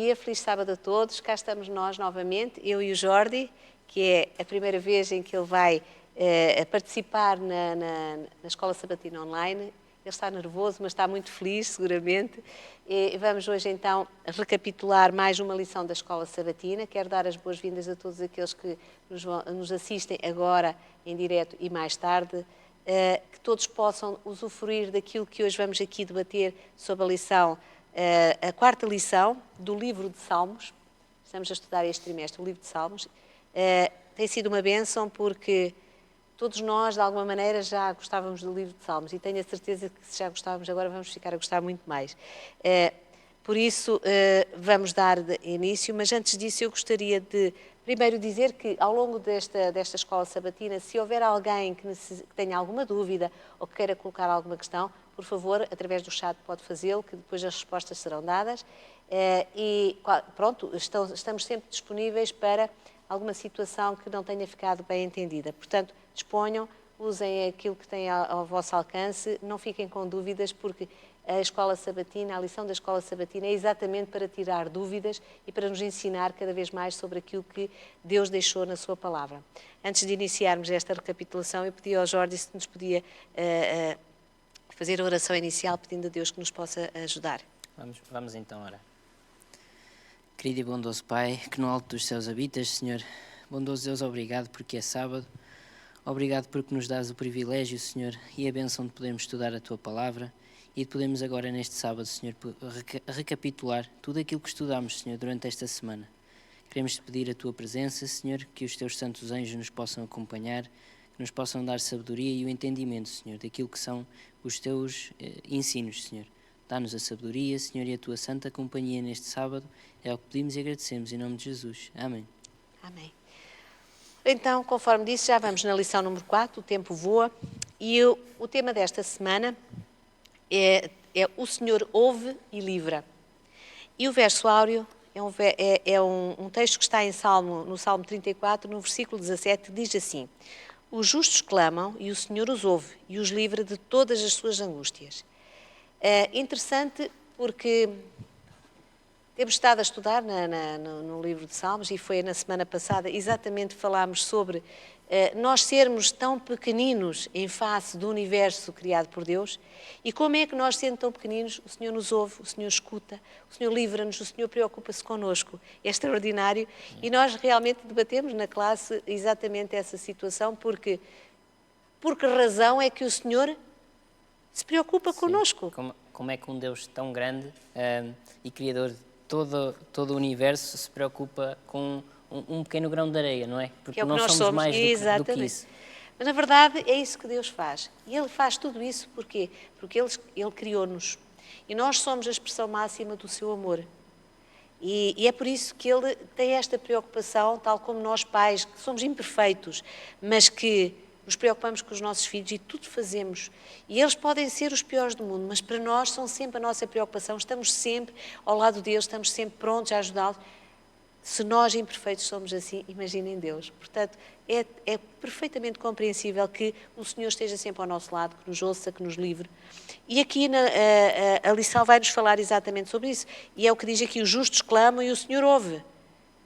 dia, feliz sábado a todos. Cá estamos nós novamente, eu e o Jordi, que é a primeira vez em que ele vai participar na Escola Sabatina Online. Ele está nervoso, mas está muito feliz, seguramente. E vamos hoje então recapitular mais uma lição da Escola Sabatina. Quero dar as boas-vindas a todos aqueles que nos assistem agora em direto e mais tarde. Que todos possam usufruir daquilo que hoje vamos aqui debater sobre a lição, a quarta lição do livro de Salmos. Estamos a estudar este trimestre o livro de Salmos. Tem sido uma bênção porque todos nós, de alguma maneira, já gostávamos do livro de Salmos e tenho a certeza que se já gostávamos, agora vamos ficar a gostar muito mais. Por isso, vamos dar início, mas antes disso eu gostaria de primeiro dizer que ao longo desta escola sabatina, se houver alguém que tenha alguma dúvida ou que queira colocar alguma questão, por favor, através do chat pode fazê-lo, que depois as respostas serão dadas. E pronto, estamos sempre disponíveis para alguma situação que não tenha ficado bem entendida. Portanto, disponham, usem aquilo que têm ao vosso alcance, não fiquem com dúvidas, porque a Escola Sabatina, a lição da Escola Sabatina é exatamente para tirar dúvidas e para nos ensinar cada vez mais sobre aquilo que Deus deixou na sua palavra. Antes de iniciarmos esta recapitulação, eu pedi ao Jordi se nos podia fazer a oração inicial, pedindo a Deus que nos possa ajudar. Vamos então orar. Querido e bondoso Pai, que no alto dos céus habitas, Senhor, bondoso Deus, obrigado porque é sábado, obrigado porque nos dás o privilégio, Senhor, e a bênção de podermos estudar a Tua Palavra e de podermos agora neste sábado, Senhor, recapitular tudo aquilo que estudámos, Senhor, durante esta semana. Queremos-te pedir a Tua presença, Senhor, que os Teus santos anjos nos possam acompanhar, que nos possam dar sabedoria e o entendimento, Senhor, daquilo que são os Teus ensinos, Senhor. Dá-nos a sabedoria, Senhor, e a Tua santa companhia neste sábado. É o que pedimos e agradecemos em nome de Jesus. Amém. Amém. Então, conforme disse, já vamos na lição número 4, o tempo voa, e o tema desta semana é o Senhor ouve e livra. E o verso áureo é um texto que está no Salmo 34, no versículo 17, diz assim: os justos clamam e o Senhor os ouve e os livra de todas as suas angústias. É interessante porque temos estado a estudar no livro de Salmos e foi na semana passada exatamente falámos sobre nós sermos tão pequeninos em face do universo criado por Deus e como é que nós, sendo tão pequeninos, o Senhor nos ouve, o Senhor escuta, o Senhor livra-nos, o Senhor preocupa-se connosco. É extraordinário e nós realmente debatemos na classe exatamente essa situação porque por que razão é que o Senhor se preocupa connosco? Como é que um Deus tão grande e Criador de todo o universo se preocupa com um pequeno grão de areia, não é? Porque que nós somos mais do que isso. Mas, na verdade, é isso que Deus faz. E Ele faz tudo isso porquê? Porque Ele criou-nos. E nós somos a expressão máxima do seu amor. E é por isso que Ele tem esta preocupação, tal como nós pais, que somos imperfeitos, mas que nos preocupamos com os nossos filhos e tudo fazemos. E eles podem ser os piores do mundo, mas para nós são sempre a nossa preocupação. Estamos sempre ao lado deles, estamos sempre prontos a ajudá-los. Se nós imperfeitos somos assim, imaginem Deus. Portanto, é perfeitamente compreensível que o Senhor esteja sempre ao nosso lado, que nos ouça, que nos livre. E aqui a lição vai-nos falar exatamente sobre isso. E é o que diz aqui: os justos clamam e o Senhor ouve.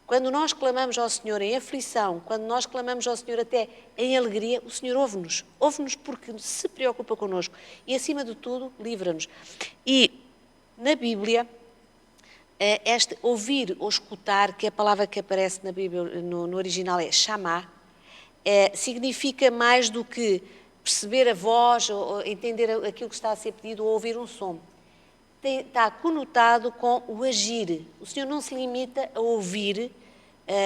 Quando nós clamamos ao Senhor em aflição, quando nós clamamos ao Senhor até em alegria, o Senhor ouve-nos. Ouve-nos porque se preocupa connosco. E, acima de tudo, livra-nos. E, na Bíblia, este ouvir ou escutar, que é a palavra que aparece na Bíblia, no original é chamar, significa mais do que perceber a voz, ou entender aquilo que está a ser pedido, ou ouvir um som. Está conotado com o agir. O Senhor não se limita a ouvir,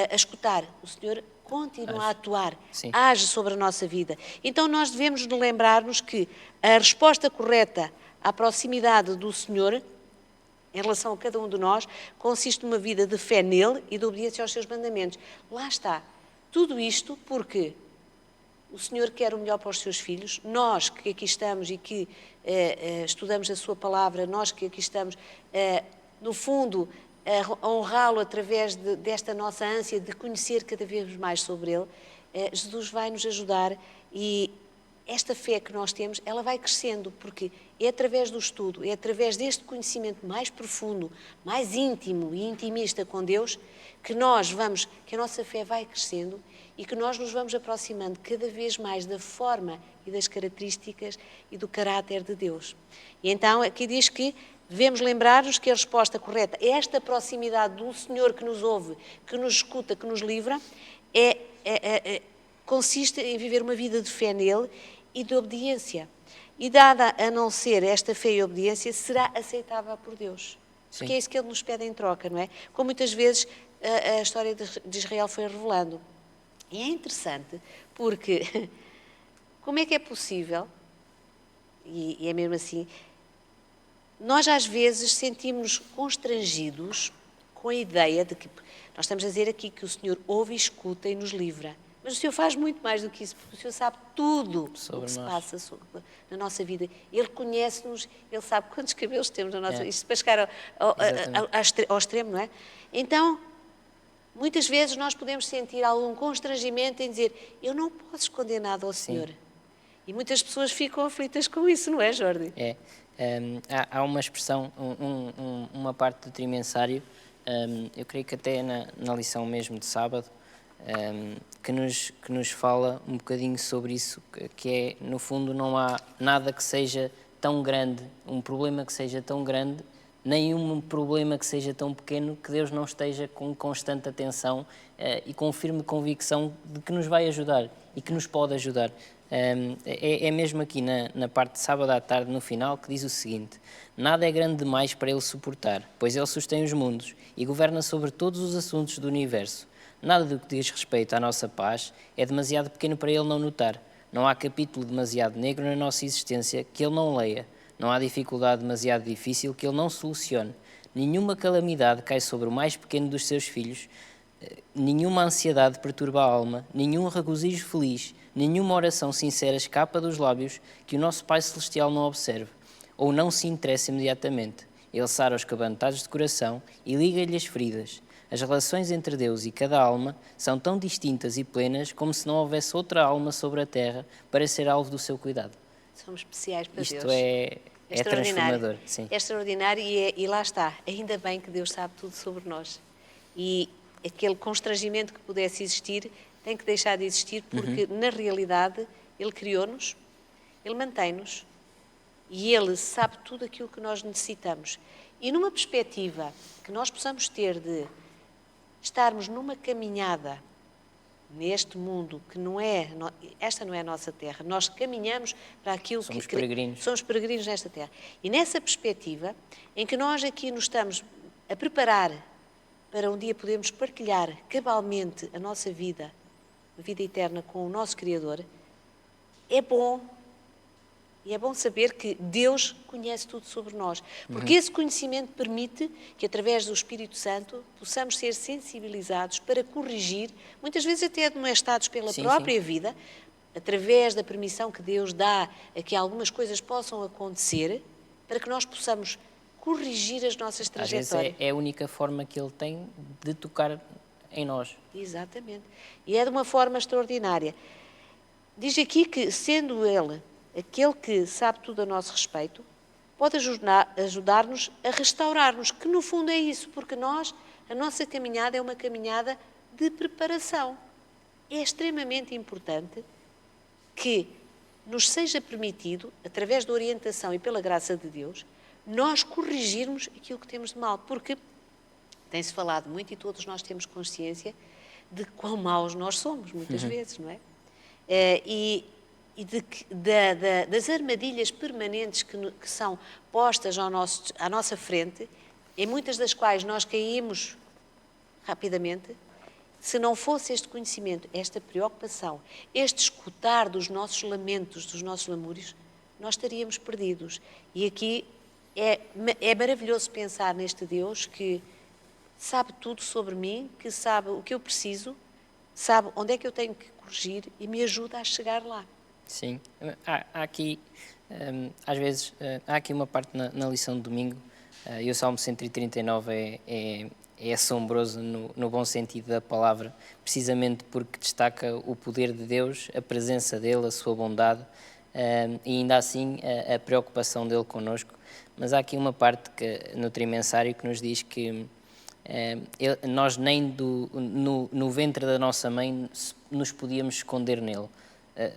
a escutar. O Senhor continua a atuar, age sobre a nossa vida. Então nós devemos lembrar-nos que a resposta correta à proximidade do Senhor, em relação a cada um de nós, consiste numa vida de fé nele e de obediência aos seus mandamentos. Lá está. Tudo isto porque o Senhor quer o melhor para os seus filhos. Nós que aqui estamos e que estudamos a sua palavra, nós que aqui estamos, no fundo, a honrá-lo através desta nossa ânsia de conhecer cada vez mais sobre ele, Jesus vai nos ajudar e esta fé que nós temos, ela vai crescendo, porque é através do estudo, é através deste conhecimento mais profundo, mais íntimo e intimista com Deus, que que a nossa fé vai crescendo e que nós nos vamos aproximando cada vez mais da forma e das características e do caráter de Deus. E então aqui diz que devemos lembrar-nos que a resposta correta a esta proximidade do Senhor que nos ouve, que nos escuta, que nos livra, consiste em viver uma vida de fé nele e de obediência. E dada a não ser esta fé e obediência, será aceitável por Deus. Sim. Porque é isso que ele nos pede em troca, não é? Como muitas vezes a história de Israel foi revelando. E é interessante porque como é que é possível, e é mesmo assim, nós às vezes sentimos-nos constrangidos com a ideia de que, nós estamos a dizer aqui que o Senhor ouve e escuta e nos livra, mas o Senhor faz muito mais do que isso, porque o Senhor sabe tudo o que se passa na nossa vida. Ele conhece-nos, Ele sabe quantos cabelos temos na nossa vida, isto para chegar ao extremo, não é? Então, muitas vezes nós podemos sentir algum constrangimento em dizer, eu não posso esconder nada ao Senhor. Sim. E muitas pessoas ficam aflitas com isso, não é, Jordi? É. Há uma expressão, uma parte do trimensário, eu creio que até na lição mesmo de sábado, que nos fala um bocadinho sobre isso, que é, no fundo, não há nada que seja tão grande, um problema que seja tão grande, nem um problema que seja tão pequeno que Deus não esteja com constante atenção e com firme convicção de que nos vai ajudar e que nos pode ajudar. É mesmo aqui na parte de sábado à tarde, no final, que diz o seguinte: nada é grande demais para Ele suportar, pois Ele sustém os mundos e governa sobre todos os assuntos do universo. Nada do que diz respeito à nossa paz é demasiado pequeno para Ele não notar. Não há capítulo demasiado negro na nossa existência que Ele não leia. Não há dificuldade demasiado difícil que Ele não solucione. Nenhuma calamidade cai sobre o mais pequeno dos seus filhos. Nenhuma ansiedade perturba a alma. Nenhum regozijo feliz. Nenhuma oração sincera escapa dos lábios que o nosso Pai Celestial não observe ou não se interessa imediatamente. Ele sara os quebrantados de coração e liga-lhe as feridas. As relações entre Deus e cada alma são tão distintas e plenas como se não houvesse outra alma sobre a terra para ser alvo do seu cuidado. Somos especiais para Isto Deus. é transformador. Sim. É extraordinário e lá está. Ainda bem que Deus sabe tudo sobre nós. E aquele constrangimento que pudesse existir tem que deixar de existir, porque na realidade Ele criou-nos, Ele mantém-nos e Ele sabe tudo aquilo que nós necessitamos. E numa perspectiva que nós possamos ter de estarmos numa caminhada neste mundo que esta não é a nossa terra, nós caminhamos para aquilo somos peregrinos. Somos peregrinos nesta terra. E nessa perspectiva, em que nós aqui nos estamos a preparar para um dia podermos partilhar cabalmente a nossa vida, a vida eterna com o nosso Criador, é bom. E é bom saber que Deus conhece tudo sobre nós. Porque esse conhecimento permite que, através do Espírito Santo, possamos ser sensibilizados para corrigir, muitas vezes até admoestados pela própria vida, através da permissão que Deus dá a que algumas coisas possam acontecer, para que nós possamos corrigir as nossas trajetórias. Às vezes é a única forma que Ele tem de tocar em nós. Exatamente. E é de uma forma extraordinária. Diz aqui que, sendo Ele aquele que sabe tudo a nosso respeito, pode ajudar-nos a restaurar-nos, que no fundo é isso, porque a nossa caminhada é uma caminhada de preparação. É extremamente importante que nos seja permitido, através da orientação e pela graça de Deus, nós corrigirmos aquilo que temos de mal, porque tem-se falado muito e todos nós temos consciência de quão maus nós somos, muitas vezes, não é? Das armadilhas permanentes que são postas à nossa frente, em muitas das quais nós caímos rapidamente. Se não fosse este conhecimento, esta preocupação, este escutar dos nossos lamentos, dos nossos lamúrios, nós estaríamos perdidos. E aqui é maravilhoso pensar neste Deus que sabe tudo sobre mim, que sabe o que eu preciso, sabe onde é que eu tenho que corrigir e me ajuda a chegar lá. Sim, há aqui, às vezes, há aqui uma parte na lição de domingo, e o Salmo 139 é é assombroso no bom sentido da palavra, precisamente porque destaca o poder de Deus, a presença dele, a sua bondade, e ainda assim a preocupação dele connosco. Mas há aqui uma parte no trimensário que nos diz que nós nem no ventre da nossa mãe nos podíamos esconder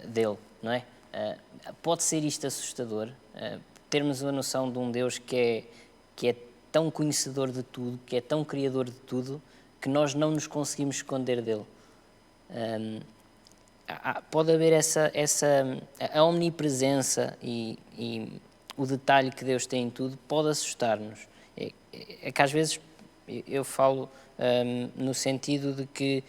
dele, não é? Pode ser isto assustador, termos a noção de um Deus que é tão conhecedor de tudo, que é tão criador de tudo, que nós não nos conseguimos esconder dele. Pode haver a omnipresença e o detalhe que Deus tem em tudo pode assustar-nos. É que às vezes eu falo no sentido de que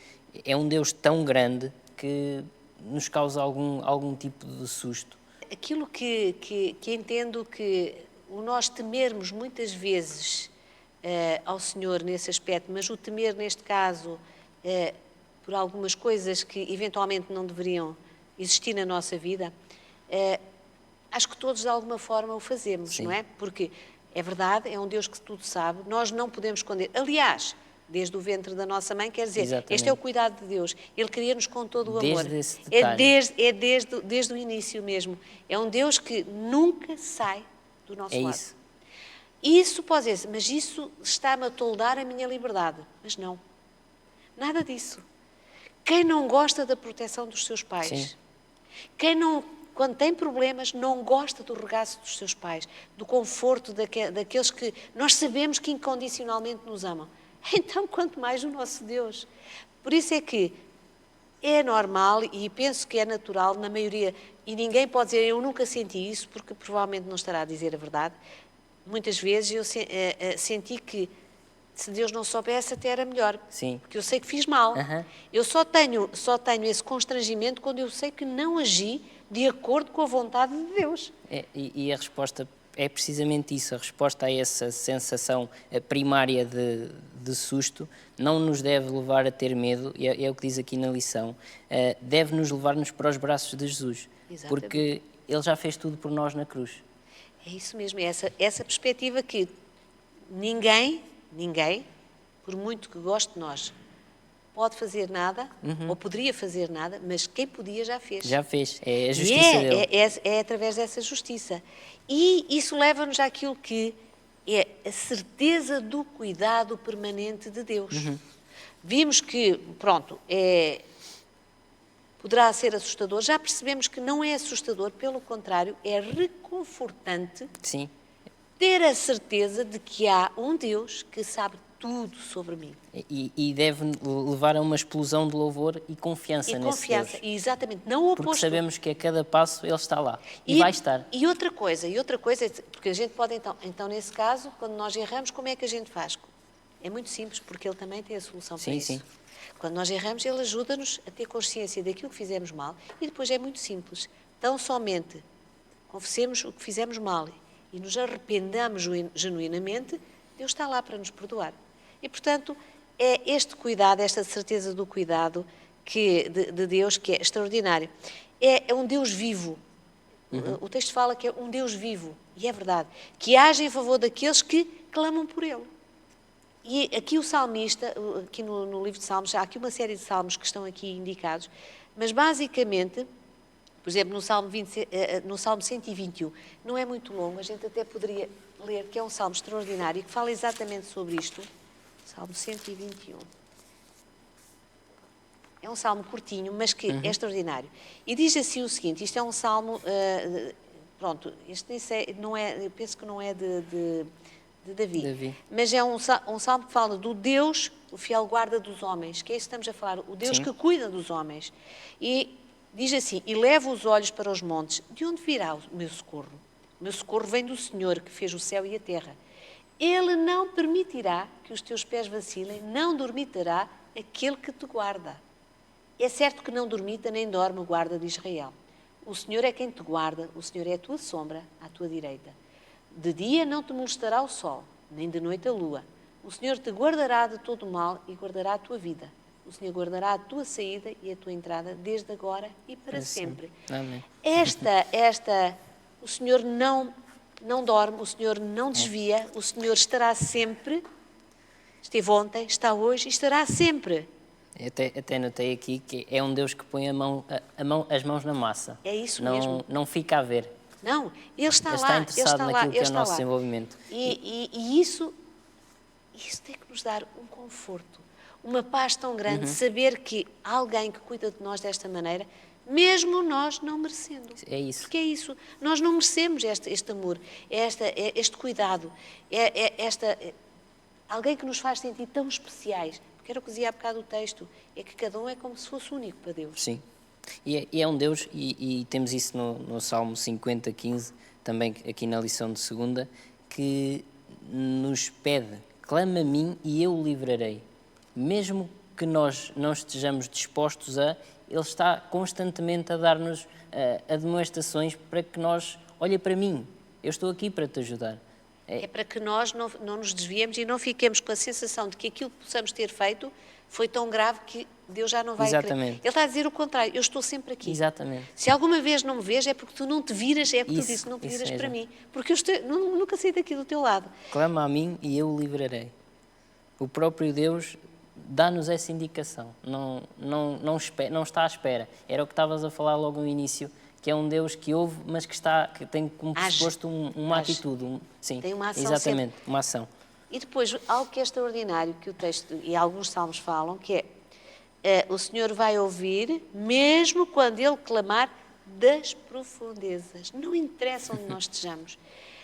é um Deus tão grande que nos causa algum tipo de susto. Aquilo que entendo que o nós temermos muitas vezes ao Senhor nesse aspecto, mas o temer neste caso por algumas coisas que eventualmente não deveriam existir na nossa vida, acho que todos de alguma forma o fazemos, Sim. não é? Porque é verdade, é um Deus que tudo sabe, nós não podemos esconder. Aliás, desde o ventre da nossa mãe, quer dizer, Exatamente. este é o cuidado de Deus. Ele cria-nos com todo o amor. Desde esse detalhe. Desde o início mesmo. É um Deus que nunca sai do nosso lado. Isso. Isso pode dizer, mas isso está-me a toldar a minha liberdade. Mas não. Nada disso. Quem não gosta da proteção dos seus pais? Sim. Quem não, quando tem problemas, não gosta do regaço dos seus pais, do conforto daqueles que nós sabemos que incondicionalmente nos amam. Então, quanto mais o nosso Deus. Por isso é que é normal e penso que é natural na maioria, e ninguém pode dizer eu nunca senti isso, porque provavelmente não estará a dizer a verdade. Muitas vezes eu senti que se Deus não soubesse até era melhor. Sim. Porque eu sei que fiz mal. Uhum. Eu só tenho esse constrangimento quando eu sei que não agi de acordo com a vontade de Deus. E a resposta é precisamente isso, a resposta a essa sensação primária de susto não nos deve levar a ter medo, e é o que diz aqui na lição, deve-nos levar-nos para os braços de Jesus, Exatamente. porque Ele já fez tudo por nós na cruz. É isso mesmo, é essa perspectiva que ninguém, por muito que goste de nós, pode fazer nada, ou poderia fazer nada, mas quem podia já fez. Já fez, é a justiça dele. É através dessa justiça. E isso leva-nos àquilo que é a certeza do cuidado permanente de Deus. Vimos que, pronto, poderá ser assustador, já percebemos que não é assustador, pelo contrário, é reconfortante. Sim. Ter a certeza de que há um Deus que sabe tudo sobre mim. E deve levar a uma explosão de louvor e confiança nesse Deus. Exatamente, não o oposto. Porque sabemos que a cada passo Ele está lá e vai estar. E outra coisa, porque a gente pode então nesse caso, quando nós erramos, como é que a gente faz? É muito simples, porque Ele também tem a solução para isso. Sim. Quando nós erramos, Ele ajuda-nos a ter consciência daquilo que fizemos mal e depois é muito simples. Tão somente confessemos o que fizemos mal e nos arrependamos genuinamente, Deus está lá para nos perdoar. E, portanto, é este cuidado, esta certeza do cuidado de Deus que é extraordinário. É um Deus vivo. O texto fala que é um Deus vivo, e é verdade, que age em favor daqueles que clamam por Ele. E aqui o salmista, aqui no livro de Salmos, há aqui uma série de salmos que estão aqui indicados, mas basicamente, por exemplo, no Salmo 121, não é muito longo, a gente até poderia ler, que é um salmo extraordinário, que fala exatamente sobre isto. Salmo 121. É um salmo curtinho, mas que é extraordinário. E diz assim o seguinte, isto é um salmo, pronto, este não é, eu penso que não é de Davi, mas é um salmo que fala do Deus, o fiel guarda dos homens, que é isso que estamos a falar, o Deus que cuida dos homens. E diz assim, e leva os olhos para os montes, de onde virá o meu socorro? O meu socorro vem do Senhor, que fez o céu e a terra. Ele não permitirá que os teus pés vacilem, não dormitará aquele que te guarda. É certo que não dormita nem dorme o guarda de Israel. O Senhor é quem te guarda, o Senhor é a tua sombra à tua direita. De dia não te molestará o sol, nem de noite a lua. O Senhor te guardará de todo o mal e guardará a tua vida. O Senhor guardará a tua saída e a tua entrada desde agora e para sempre. Amém. O Senhor não dorme, o Senhor não desvia, o Senhor estará sempre Esteve ontem, está hoje e estará sempre. Até notei aqui que é um Deus que põe as mãos na massa. É isso não, mesmo. Não fica a ver. Não, Ele está Ele lá. está interessado naquilo que é o nosso lá. desenvolvimento. E isso tem que nos dar um conforto, uma paz tão grande, saber que há alguém que cuida de nós desta maneira, mesmo nós não merecendo. É isso. Porque é isso. Nós não merecemos este amor, este cuidado, alguém que nos faz sentir tão especiais. Porque era o que dizia há bocado o texto, é que cada um é como se fosse único para Deus. Sim. E é um Deus, e temos isso no Salmo 50, 15, também aqui na lição de segunda, que nos pede: clama a mim e eu o livrarei. Mesmo que nós não estejamos dispostos Ele está constantemente a dar-nos admoestações para que nós, olha para mim, eu estou aqui para te ajudar. É para que nós não nos desviemos e não fiquemos com a sensação de que aquilo que possamos ter feito foi tão grave que Deus já não vai Exatamente. Ele está a dizer o contrário, eu estou sempre aqui. Exatamente. Se alguma vez não me vês é porque tu não te viras, é porque tu disse, não te viras mesmo. para mim. Porque eu nunca saí daqui do teu lado. Clama a mim e eu o livrarei. O próprio Deus dá-nos essa indicação, não está à espera. Era o que estavas a falar logo no início, que é um Deus que ouve, mas que tem como pressuposto uma atitude. Sim, tem uma ação exatamente, sempre. uma ação. E depois, algo que é extraordinário, que o texto e alguns salmos falam, que o Senhor vai ouvir, mesmo quando Ele clamar das profundezas. Não interessa onde nós estejamos.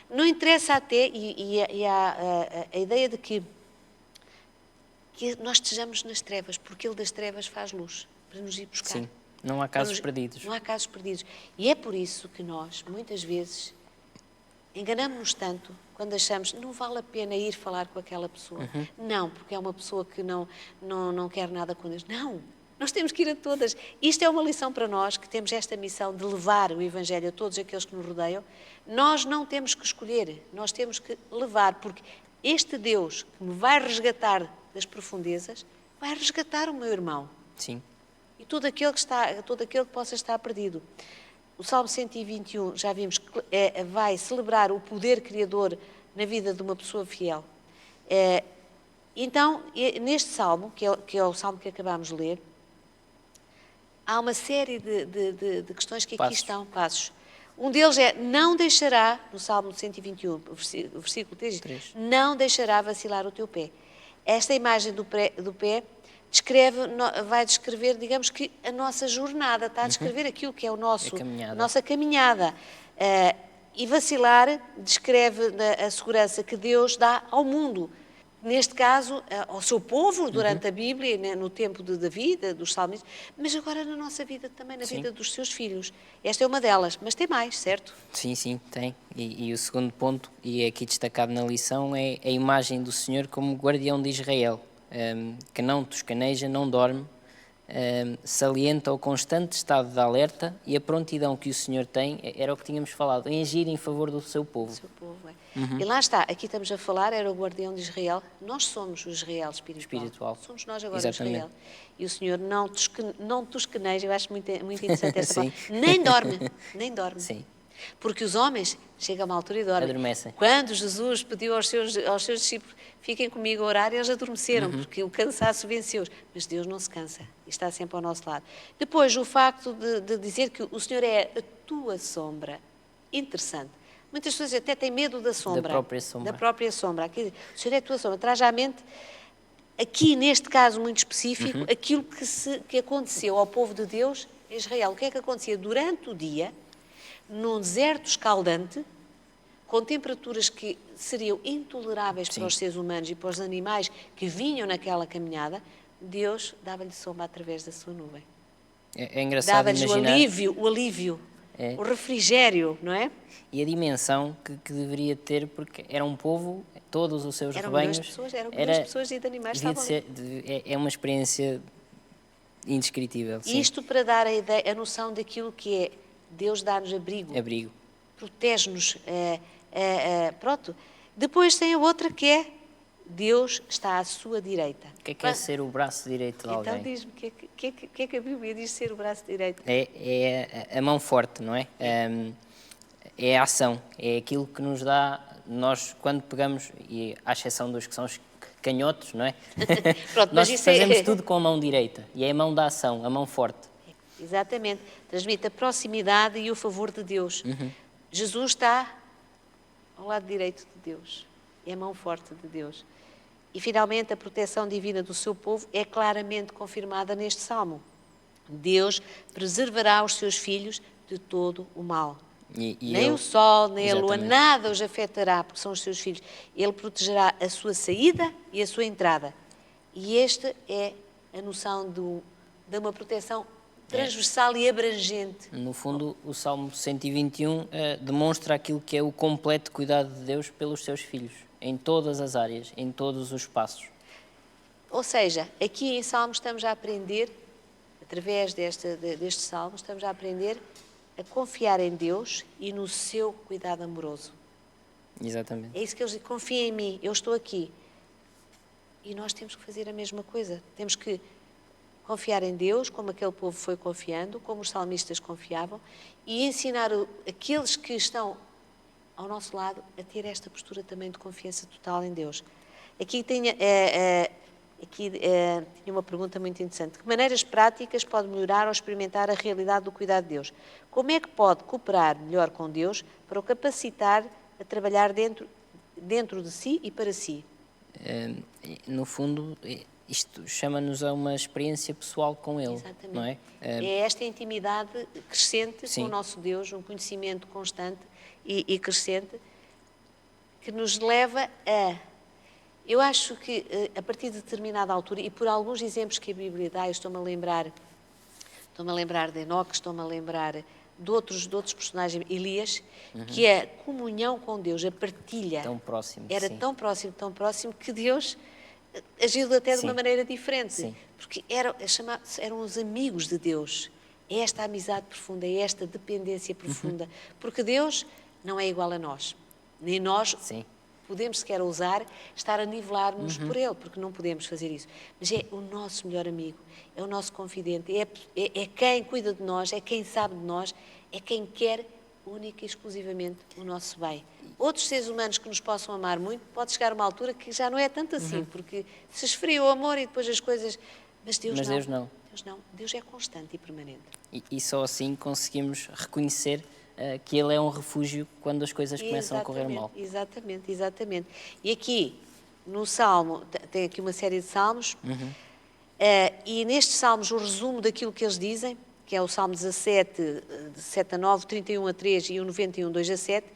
Não interessa até, e há a ideia de que nós estejamos nas trevas, porque Ele das trevas faz luz, para nos ir buscar. Sim, não há casos perdidos. Não há casos perdidos. E é por isso que nós, muitas vezes, enganamos-nos tanto quando achamos que não vale a pena ir falar com aquela pessoa. Não, porque é uma pessoa que não quer nada com Deus. Não, nós temos que ir a todas. Isto é uma lição para nós, que temos esta missão de levar o Evangelho a todos aqueles que nos rodeiam. Nós não temos que escolher, nós temos que levar, porque este Deus que me vai resgatar das profundezas, vai resgatar o meu irmão. Sim. E todo aquele que possa estar perdido. O Salmo 121, já vimos, que vai celebrar o poder criador na vida de uma pessoa fiel. Então, neste Salmo, que é o Salmo que acabámos de ler, há uma série de questões que aqui estão, passos. Um deles é, não deixará, no Salmo 121, o versículo 3, não deixará vacilar o teu pé. Esta imagem do pé vai descrever, digamos que, a nossa jornada, está a descrever aquilo que é a nossa caminhada. E vacilar descreve a segurança que Deus dá ao mundo. Neste caso, ao seu povo, durante a Bíblia, no tempo de Davi, dos salmistas, mas agora na nossa vida também, na vida dos seus filhos. Esta é uma delas, mas tem mais, certo? Sim, tem. E o segundo ponto, e é aqui destacado na lição, é a imagem do Senhor como guardião de Israel, que não toscaneja, não dorme, salienta o constante estado de alerta e a prontidão que o Senhor tem, era o que tínhamos falado, em agir em favor do seu povo. E lá está, aqui estamos a falar, era o guardião de Israel, nós somos o Israel espiritual. Somos nós agora o Israel. E o Senhor não toscaneja, eu acho muito interessante essa palavra, nem dorme. Sim. Porque os homens chegam a uma altura e dormem. Adormecem. Quando Jesus pediu aos seus discípulos, fiquem comigo a orar, eles adormeceram, porque o cansaço venceu-os. Mas Deus não se cansa e está sempre ao nosso lado. Depois, o facto de dizer que o Senhor é a tua sombra. Interessante. Muitas pessoas até têm medo da sombra. Da própria sombra. Aqui, o Senhor é a tua sombra. Traz à mente, aqui neste caso muito específico, aquilo que aconteceu ao povo de Deus em Israel. O que é que acontecia durante o dia, num deserto escaldante, com temperaturas que seriam intoleráveis para os seres humanos e para os animais que vinham naquela caminhada, Deus dava-lhe sombra através da sua nuvem. É engraçado imaginar... Dava-lhes o alívio, o refrigério, não é? E a dimensão que deveria ter, porque era um povo, todos os seus rebanhos... Eram milhões de pessoas e de animais estavam ali. É uma experiência indescritível. Isto para dar a noção daquilo que é Deus dá-nos abrigo. Protege-nos. Pronto. Depois tem a outra que é Deus está à sua direita. O que é ser o braço direito de alguém? Então diz-me, o que é que a Bíblia diz ser o braço direito? É a mão forte, não é? É a ação, é aquilo que nos dá, nós quando pegamos, e à exceção dos que são canhotos, não é? Pronto, Nós mas isso fazemos tudo com a mão direita, e é a mão da ação, a mão forte. Exatamente. Transmite a proximidade e o favor de Deus. Jesus está ao lado direito de Deus. É a mão forte de Deus. E, finalmente, a proteção divina do seu povo é claramente confirmada neste salmo. Deus preservará os seus filhos de todo o mal. Nem o sol, nem a lua, nada os afetará, porque são os seus filhos. Ele protegerá a sua saída e a sua entrada. E esta é a noção de uma proteção transversal e abrangente. No fundo, o Salmo 121 demonstra aquilo que é o completo cuidado de Deus pelos seus filhos, em todas as áreas, em todos os passos. Ou seja, aqui em Salmos estamos a aprender, através deste Salmo, estamos a aprender a confiar em Deus e no seu cuidado amoroso. Exatamente. É isso que eles dizem, confia em mim, eu estou aqui. E nós temos que fazer a mesma coisa. Temos que confiar em Deus, como aquele povo foi confiando, como os salmistas confiavam, e ensinar aqueles que estão ao nosso lado a ter esta postura também de confiança total em Deus. Aqui tinha uma pergunta muito interessante. De que maneiras práticas pode melhorar ou experimentar a realidade do cuidado de Deus? Como é que pode cooperar melhor com Deus para o capacitar a trabalhar dentro de si e para si? No fundo, isto chama-nos a uma experiência pessoal com Ele. Exatamente. Não é? É esta intimidade crescente Sim. com o nosso Deus, um conhecimento constante e crescente, que nos leva a... Eu acho que a partir de determinada altura, e por alguns exemplos que a Bíblia dá, eu estou-me a lembrar de Enoque, estou-me a lembrar de outros personagens, Elias, que a comunhão com Deus, a partilha, Tão próximo, era sim. tão próximo, que Deus agiu até de uma Sim. maneira diferente, Sim. porque eram os amigos de Deus. É esta amizade profunda, é esta dependência profunda, porque Deus não é igual a nós, nem nós Sim. podemos sequer ousar estar a nivelar-nos por Ele, porque não podemos fazer isso. Mas é o nosso melhor amigo, é o nosso confidente, é quem cuida de nós, é quem sabe de nós, é quem quer única e exclusivamente o nosso bem. Outros seres humanos que nos possam amar muito, pode chegar a uma altura que já não é tanto assim, porque se esfria o amor e depois as coisas... Mas Deus não. Deus não. Deus não. Deus é constante e permanente. E só assim conseguimos reconhecer que Ele é um refúgio quando as coisas começam a correr mal. Exatamente. E aqui, no Salmo, tem aqui uma série de salmos, e nestes salmos o resumo daquilo que eles dizem, que é o Salmo 17, de 7 a 9, 31 a 3 e o 91, 2 a 7,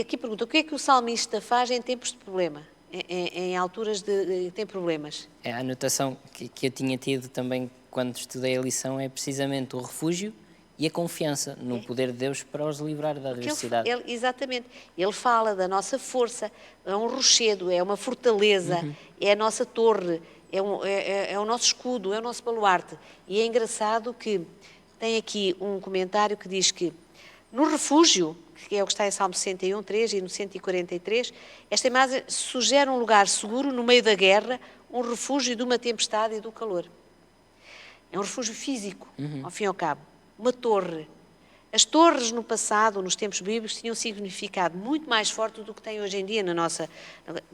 aqui pergunta, o que é que o salmista faz em tempos de problema, em alturas de tem problemas? A anotação que eu tinha tido também quando estudei a lição é precisamente o refúgio e a confiança no poder de Deus para os livrar da adversidade. Exatamente. Ele fala da nossa força, é um rochedo, é uma fortaleza, é a nossa torre, é o nosso escudo, é o nosso baluarte. E é engraçado que tem aqui um comentário que diz que no refúgio, que é o que está em Salmo 61, 3 e no 143, esta imagem sugere um lugar seguro no meio da guerra, um refúgio de uma tempestade e do calor. É um refúgio físico, ao fim e ao cabo. Uma torre. As torres no passado, nos tempos bíblicos, tinham um significado muito mais forte do que tem hoje em dia na nossa...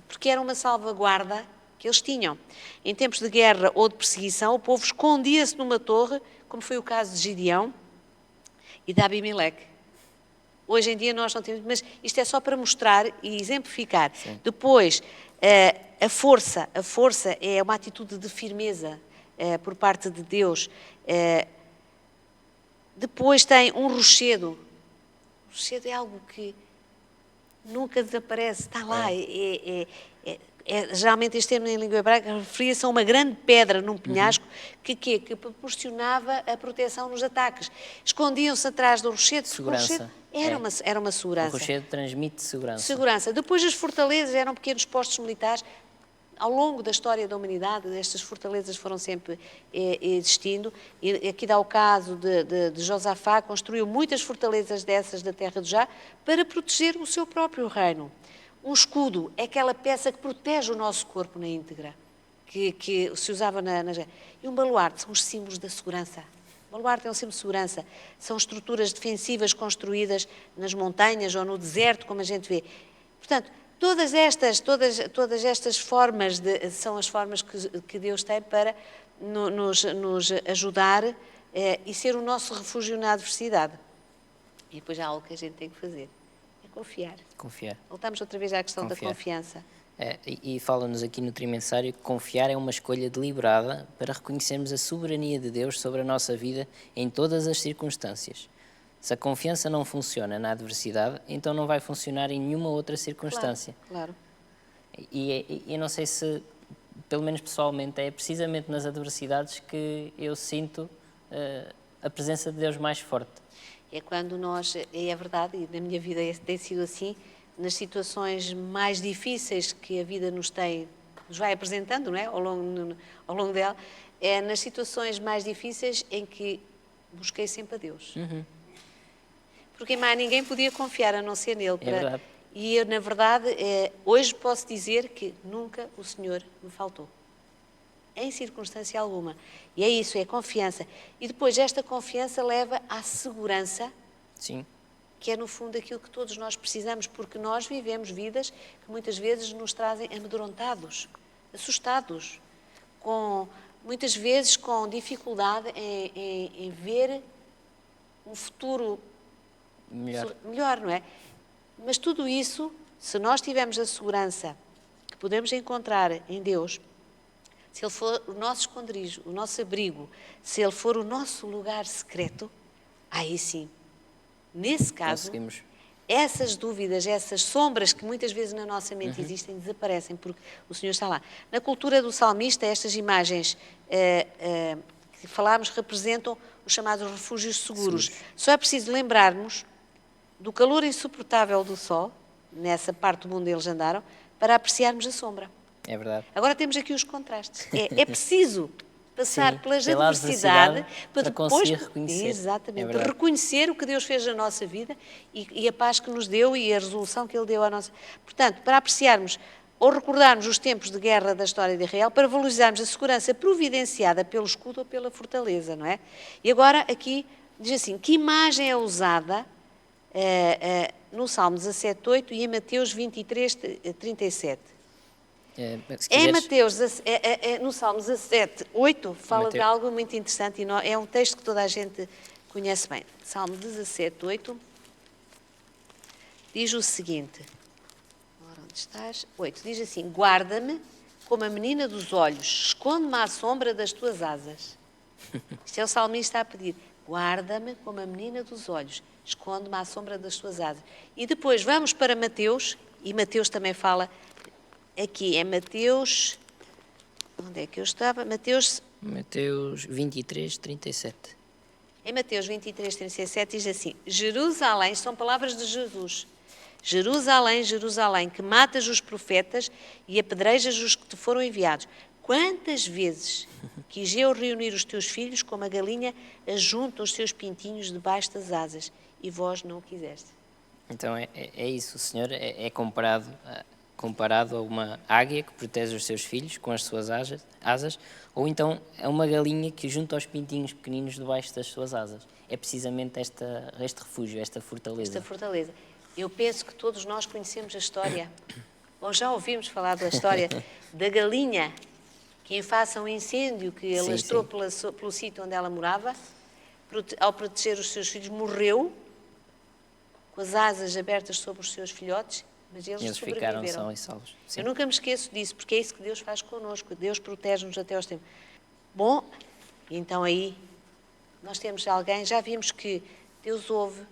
Porque era uma salvaguarda que eles tinham. Em tempos de guerra ou de perseguição, o povo escondia-se numa torre, como foi o caso de Gideão e de Abimeleque. Hoje em dia nós não temos... Mas isto é só para mostrar e exemplificar. Sim. Depois, a força é uma atitude de firmeza por parte de Deus. Depois tem um rochedo. O rochedo é algo que nunca desaparece, está lá. Geralmente este termo em língua hebraica referia-se a uma grande pedra num penhasco que proporcionava a proteção nos ataques. Escondiam-se atrás do rochedo. Segurança. Era uma segurança. O rochedo transmite Segurança. Depois as fortalezas eram pequenos postos militares. Ao longo da história da humanidade, estas fortalezas foram sempre existindo. E aqui dá o caso de Josafá, construiu muitas fortalezas dessas da terra de Já para proteger o seu próprio reino. Um escudo é aquela peça que protege o nosso corpo na íntegra, que se usava na... E um baluarte são os símbolos da segurança. O baluarte é um símbolo de segurança. São estruturas defensivas construídas nas montanhas ou no deserto, como a gente vê. Portanto, Todas estas formas são as formas que Deus tem para nos ajudar e ser o nosso refúgio na adversidade. E depois há algo que a gente tem que fazer, é confiar. Confiar. Voltamos outra vez à questão Confiar. da confiança. E fala-nos aqui no trimensário que confiar é uma escolha deliberada para reconhecermos a soberania de Deus sobre a nossa vida em todas as circunstâncias. Se a confiança não funciona na adversidade, então não vai funcionar em nenhuma outra circunstância. Claro. E eu não sei se, pelo menos pessoalmente, é precisamente nas adversidades que eu sinto a presença de Deus mais forte. É quando é verdade, e na minha vida tem sido assim, nas situações mais difíceis que a vida nos vai apresentando, não é? ao longo dela, é nas situações mais difíceis em que busquei sempre a Deus. Porque mais ninguém podia confiar a não ser nele. É verdade. E eu, na verdade, hoje posso dizer que nunca o Senhor me faltou. Em circunstância alguma. E é isso, é confiança. E depois esta confiança leva à segurança. Sim. Que é no fundo aquilo que todos nós precisamos, porque nós vivemos vidas que muitas vezes nos trazem amedrontados, assustados, muitas vezes com dificuldade em ver um futuro melhor, não é? Mas tudo isso, se nós tivermos a segurança que podemos encontrar em Deus, se Ele for o nosso esconderijo, o nosso abrigo, se Ele for o nosso lugar secreto, aí sim, nesse caso, essas dúvidas, essas sombras que muitas vezes na nossa mente existem, desaparecem, porque o Senhor está lá. Na cultura do salmista, estas imagens que falámos representam os chamados refúgios seguros. Só é preciso lembrarmos do calor insuportável do sol, nessa parte do mundo eles andaram, para apreciarmos a sombra. É verdade. Agora temos aqui os contrastes. É preciso passar pela adversidade para depois conseguir reconhecer. Exatamente, reconhecer o que Deus fez na nossa vida e a paz que nos deu e a resolução que Ele deu à nossa. Portanto, para apreciarmos ou recordarmos os tempos de guerra da história de Israel, para valorizarmos a segurança providenciada pelo escudo ou pela fortaleza, não é? E agora aqui diz assim, que imagem é usada no Salmo 17:8 e em Mateus 23:37? Em Mateus, no Salmo 17:8, fala de algo muito interessante e é um texto que toda a gente conhece bem. Salmo 17:8 diz o seguinte, onde estás? 8, diz assim, guarda-me como a menina dos olhos, esconde-me à sombra das tuas asas. Isto é o salmista a pedir, guarda-me como a menina dos olhos, esconde-me à sombra das tuas asas. E depois vamos para Mateus, e Mateus também fala. Aqui é Mateus, onde é que eu estava? Mateus 23:37. Em Mateus 23:37 diz assim, Jerusalém, são palavras de Jesus, Jerusalém, Jerusalém, que matas os profetas e apedrejas os que te foram enviados. Quantas vezes quis eu reunir os teus filhos como a galinha ajunta os seus pintinhos debaixo das asas e vós não o quiseste. Então é isso, o Senhor é comparado a uma águia que protege os seus filhos com as suas asas, ou então a uma galinha que junta os pintinhos pequeninos debaixo das suas asas. É precisamente este refúgio, esta fortaleza. Esta fortaleza. Eu penso que todos nós conhecemos a história, ou já ouvimos falar da história da galinha que em face a um incêndio que alastrou pelo sítio onde ela morava, ao proteger os seus filhos, morreu com as asas abertas sobre os seus filhotes, mas eles sobreviveram. Ficaram sãos e salvos. Sim. Eu nunca me esqueço disso, porque é isso que Deus faz connosco. Deus protege-nos até aos tempos. Bom, então aí nós temos alguém, já vimos que Deus ouve,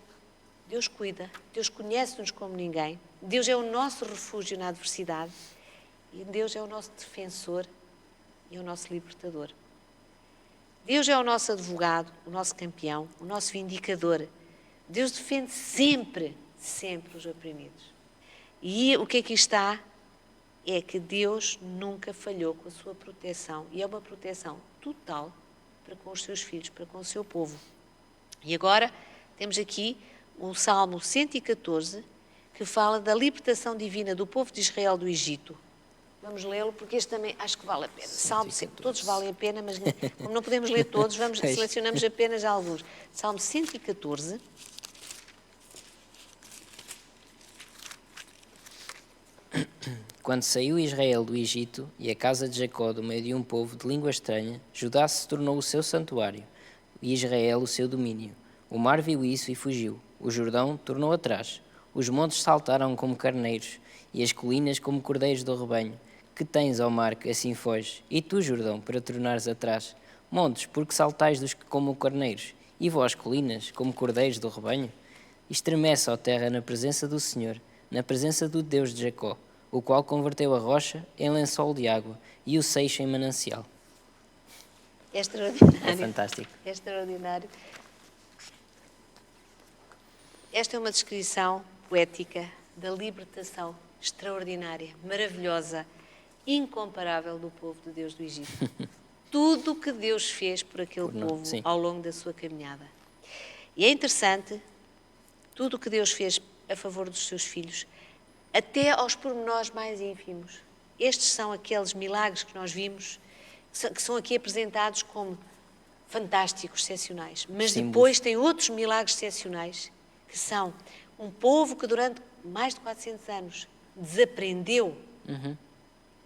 Deus cuida, Deus conhece-nos como ninguém, Deus é o nosso refúgio na adversidade e Deus é o nosso defensor e é o nosso libertador. Deus é o nosso advogado, o nosso campeão, o nosso vindicador. Deus defende sempre, sempre os oprimidos. E o que aqui está é que Deus nunca falhou com a sua proteção. E é uma proteção total para com os seus filhos, para com o seu povo. E agora temos aqui o Salmo 114, que fala da libertação divina do povo de Israel do Egito. Vamos lê-lo, porque este também acho que vale a pena. Salmo 114. Todos valem a pena, mas como não podemos ler todos, selecionamos apenas alguns. Salmo 114. quando saiu Israel do Egito e a casa de Jacó do meio de um povo de língua estranha, Judá se tornou o seu santuário e Israel o seu domínio. O mar viu isso e fugiu. O Jordão tornou atrás. Os montes saltaram como carneiros e as colinas como cordeiros do rebanho. Que tens, ó mar, que assim foge? E tu, Jordão, para tornares atrás? Montes, porque saltais dos que como carneiros? E vós, colinas, como cordeiros do rebanho? Estremece, ó terra, na presença do Senhor, na presença do Deus de Jacó, o qual converteu a rocha em lençol de água e o seixo em manancial. É extraordinário. É fantástico. É extraordinário. Esta é uma descrição poética da libertação extraordinária, maravilhosa, incomparável do povo de Deus do Egito. Tudo o que Deus fez por aquele povo sim. ao longo da sua caminhada. E é interessante, tudo o que Deus fez a favor dos seus filhos, até aos pormenores mais ínfimos. Estes são aqueles milagres que nós vimos, que são aqui apresentados como fantásticos, excepcionais. Mas Símbolos. depois tem outros milagres excepcionais, que são um povo que durante mais de 400 anos desaprendeu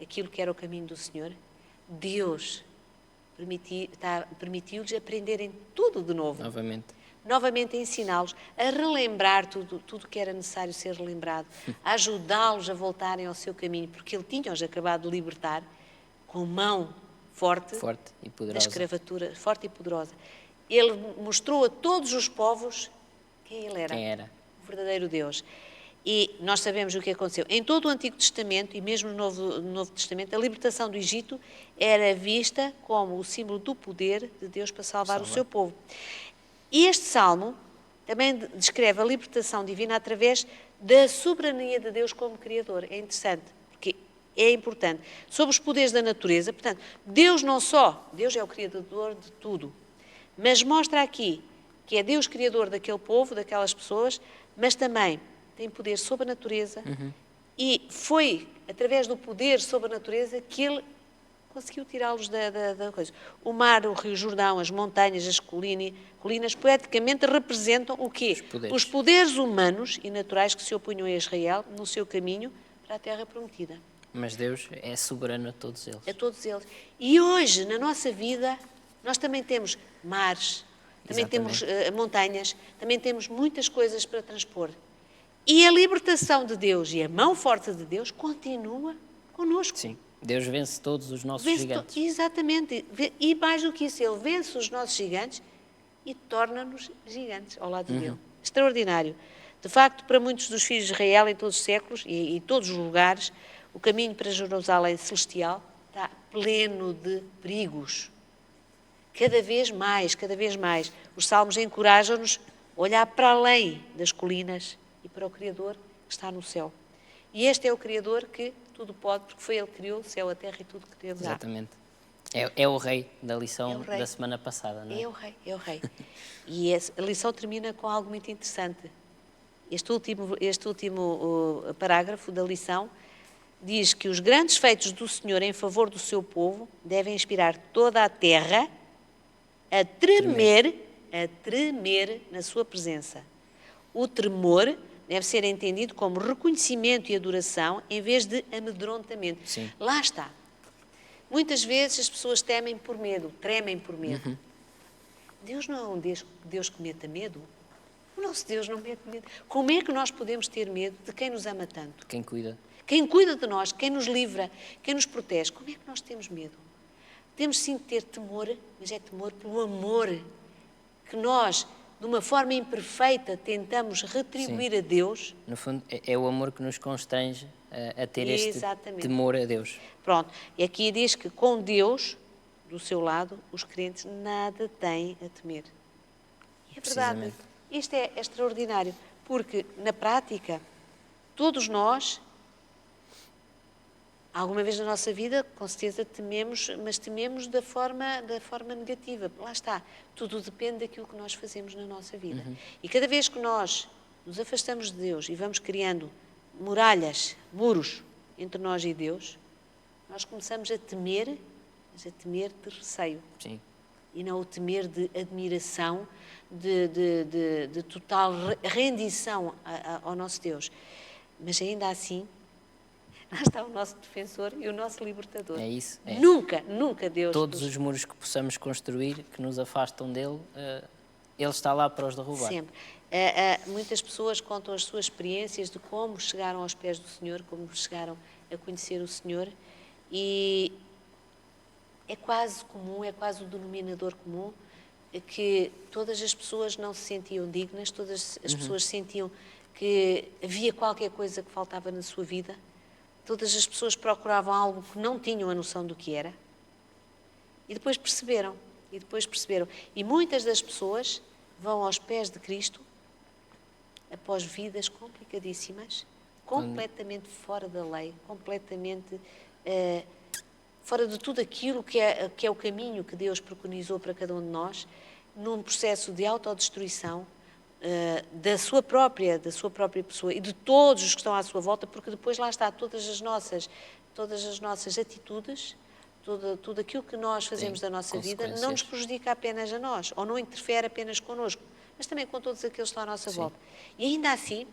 aquilo que era o caminho do Senhor. Deus permitiu-lhes aprenderem tudo de novo. Novamente a ensiná-los a relembrar tudo que era necessário ser relembrado, a ajudá-los a voltarem ao seu caminho, porque Ele tinha-os acabado de libertar com mão forte E poderosa. da escravatura, forte e poderosa. Ele mostrou a todos os povos quem Ele era. O verdadeiro Deus. E nós sabemos o que aconteceu. Em todo o Antigo Testamento, e mesmo no Novo Testamento, a libertação do Egito era vista como o símbolo do poder de Deus para salvar o seu povo. E este salmo também descreve a libertação divina através da soberania de Deus como Criador. É interessante, porque é importante. Sobre os poderes da natureza, portanto, Deus Deus é o Criador de tudo, mas mostra aqui que é Deus Criador daquele povo, daquelas pessoas, mas também tem poder sobre a natureza e foi através do poder sobre a natureza que Ele conseguiu tirá-los da coisa. O mar, o rio Jordão, as montanhas, as colinas, poeticamente representam o quê? Os poderes humanos e naturais que se opunham a Israel no seu caminho para a terra prometida. Mas Deus é soberano a todos eles. A todos eles. E hoje, na nossa vida, nós também temos mares, também temos montanhas, também temos muitas coisas para transpor. E a libertação de Deus e a mão forte de Deus continua connosco. Sim. Deus vence todos os nossos gigantes. Exatamente. E mais do que isso, Ele vence os nossos gigantes e torna-nos gigantes ao lado dele. Extraordinário. De facto, para muitos dos filhos de Israel em todos os séculos e em todos os lugares, o caminho para Jerusalém celestial está pleno de perigos. Cada vez mais. Os salmos encorajam-nos a olhar para além das colinas e para o Criador que está no céu. E este é o Criador que tudo pode, porque foi Ele que criou o céu, a terra e tudo que temos. Exatamente. É o rei da lição da semana passada, não é? É o rei. E a lição termina com algo muito interessante. Este último parágrafo da lição diz que os grandes feitos do Senhor em favor do seu povo devem inspirar toda a terra a tremer na sua presença. O tremor deve ser entendido como reconhecimento e adoração em vez de amedrontamento. Sim. Lá está. Muitas vezes as pessoas tremem por medo. Deus não é um Deus que meta medo. O nosso Deus não mete medo. Como é que nós podemos ter medo de quem nos ama tanto? Quem cuida. Quem cuida de nós, quem nos livra, quem nos protege. Como é que nós temos medo? Temos sim de ter temor, mas é temor pelo amor que nós, de uma forma imperfeita, tentamos retribuir a Deus. No fundo, é o amor que nos constrange a ter este temor a Deus. Pronto, e aqui diz que com Deus, do seu lado, os crentes nada têm a temer. E é verdade. Isto é extraordinário, porque, na prática, todos nós, alguma vez na nossa vida, com certeza tememos, mas tememos da forma negativa. Lá está. Tudo depende daquilo que nós fazemos na nossa vida. E cada vez que nós nos afastamos de Deus e vamos criando muralhas, muros entre nós e Deus, nós começamos a temer, mas a temer de receio. Sim. E não o temer de admiração, de total rendição ao nosso Deus. Mas ainda assim, lá está o nosso defensor e o nosso libertador. É isso. É. Nunca Deus... Todos os muros que possamos construir, que nos afastam dele, ele está lá para os derrubar. Sempre. Muitas pessoas contam as suas experiências de como chegaram aos pés do Senhor, como chegaram a conhecer o Senhor, e é quase comum, é quase o denominador comum, que todas as pessoas não se sentiam dignas, todas as pessoas sentiam que havia qualquer coisa que faltava na sua vida, todas as pessoas procuravam algo que não tinham a noção do que era, e depois perceberam. E muitas das pessoas vão aos pés de Cristo após vidas complicadíssimas, completamente fora da lei, completamente fora de tudo aquilo que é o caminho que Deus preconizou para cada um de nós, num processo de autodestruição da sua própria pessoa e de todos os que estão à sua volta, porque depois lá está todas as nossas atitudes, tudo aquilo que nós fazemos da nossa vida não nos prejudica apenas a nós, ou não interfere apenas connosco, mas também com todos aqueles que estão à nossa volta. E ainda assim,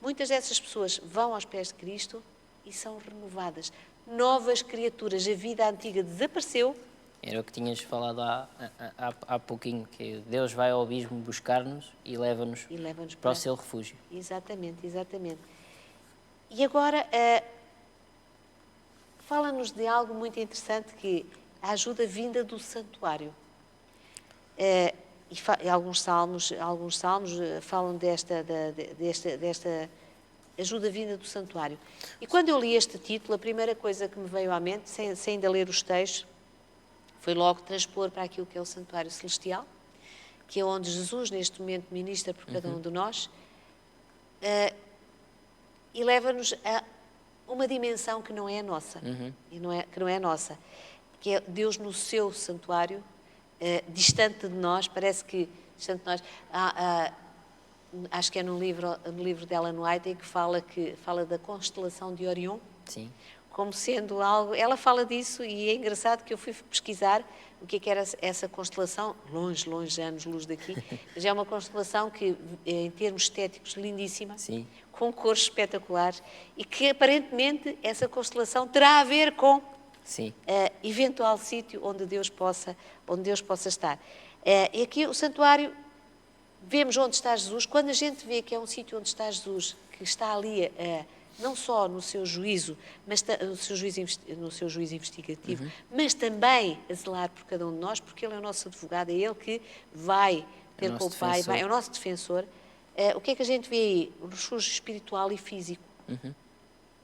muitas dessas pessoas vão aos pés de Cristo e são renovadas. Novas criaturas, a vida antiga desapareceu. Era o que tinhas falado há pouquinho, que Deus vai ao abismo buscar-nos e leva-nos para o seu refúgio. Exatamente. E agora, fala-nos de algo muito interessante, que é a ajuda vinda do santuário. E alguns salmos falam desta ajuda vinda do santuário. E quando eu li este título, a primeira coisa que me veio à mente, sem ainda ler os textos, foi logo transpor para aquilo que é o santuário celestial, que é onde Jesus, neste momento, ministra por cada um de nós, e leva-nos a uma dimensão que não é a nossa, que não é nossa, que é Deus no seu santuário, distante de nós, parece que distante de nós. Acho que é no livro de Ellen White que fala da constelação de Orion. Sim. Como sendo algo... Ela fala disso e é engraçado que eu fui pesquisar o que era essa constelação, longe, anos-luz daqui, mas é uma constelação que, em termos estéticos, lindíssima, Sim, com cores espetaculares, e que aparentemente essa constelação terá a ver com eventual sítio onde Deus possa estar. E aqui o santuário, vemos onde está Jesus. Quando a gente vê que é um sítio onde está Jesus, que está ali não só no seu juízo, mas no seu juízo investigativo, mas também a zelar por cada um de nós, porque Ele é o nosso advogado, é Ele que vai ter com o Pai, é o nosso defensor. O que é que a gente vê aí? O refúgio espiritual e físico.